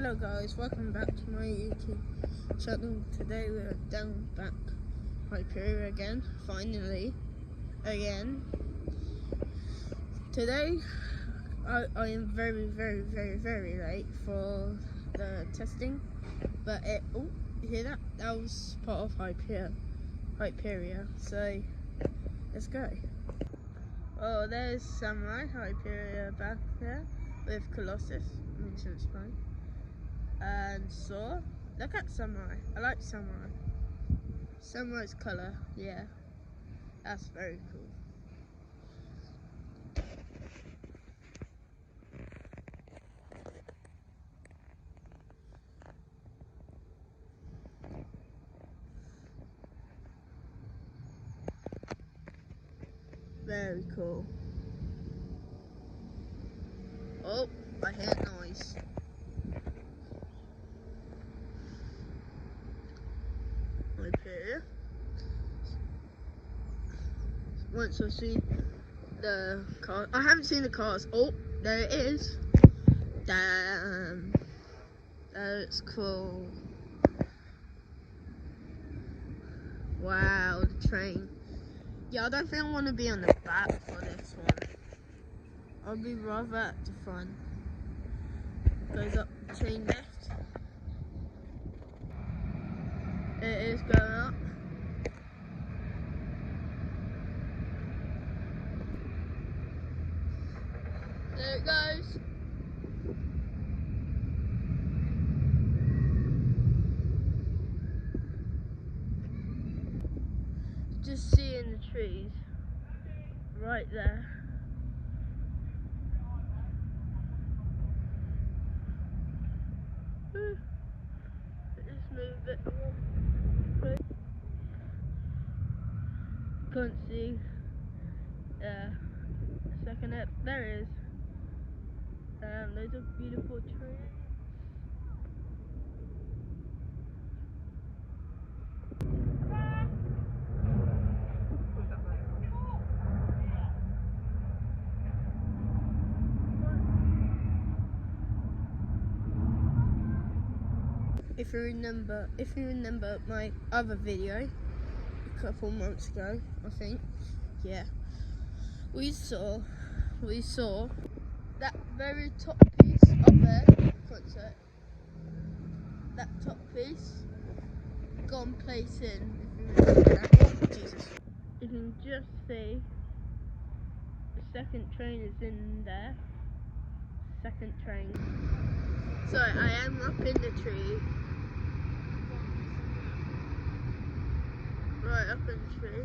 Hello guys, welcome back to my YouTube channel. Today we're down back Hyperia again, finally, again. Today I am very late for the testing, but oh, you hear that? That was part of Hyperia, so let's go. Oh, there's Samurai Hyperia back there with Colossus, Ancient Spine. And Saw. Look at Samurai. I like Samurai. Samurai's colour, yeah. That's very cool. Very cool. Oh, I hear noise. Hyperia. Once I see the car, I haven't seen the cars. Oh, there it is. Damn, that looks cool. Wow, the train. Yeah, I don't think I want to be on the back for this one. I'll be rather at the front. Goes up the chain lift. It is going up. There it goes. Just seeing the trees right there. Just move a bit more. Can't see. A second up. There it is. Those are beautiful trees. If you remember my other video a couple months ago, I think, yeah, we saw that very top piece up there, concert. That top piece gone place in. If you remember that. Oh, Jesus! You can just see the second train is in there. Second train. So I am up in the tree. Right up in the tree.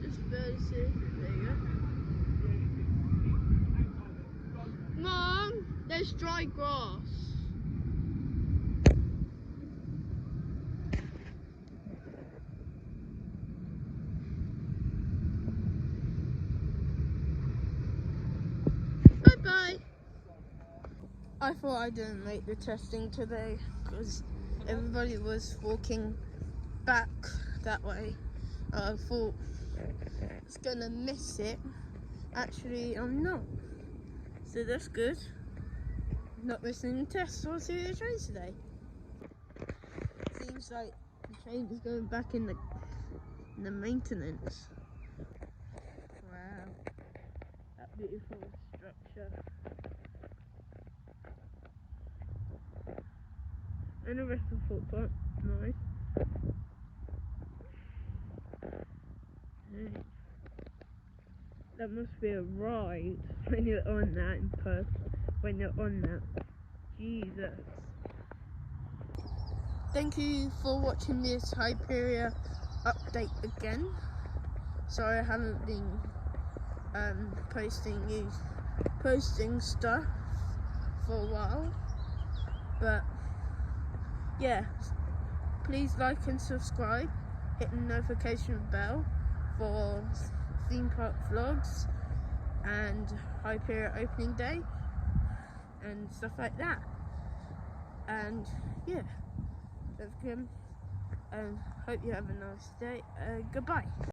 Just barely see. There you go. Mom, there's dry grass. Bye. I thought I didn't make the testing today because everybody was walking back that way. I thought I was gonna miss it. Actually, I'm not. So that's good. Not missing the test. So I'll see the train today. Seems like the train is going back in the maintenance. Wow, that beautiful structure. And the rest of the footpath, nice. Hey. That must be a ride when you're on that in person. When you're on that, Jesus. Thank you for watching this Hyperia update again. Sorry I haven't been posting stuff for a while, but yeah, please like and subscribe, hit the notification bell for theme park vlogs, and Hyperia opening day and stuff like that. And yeah, that's good. Hope you have a nice day. Goodbye.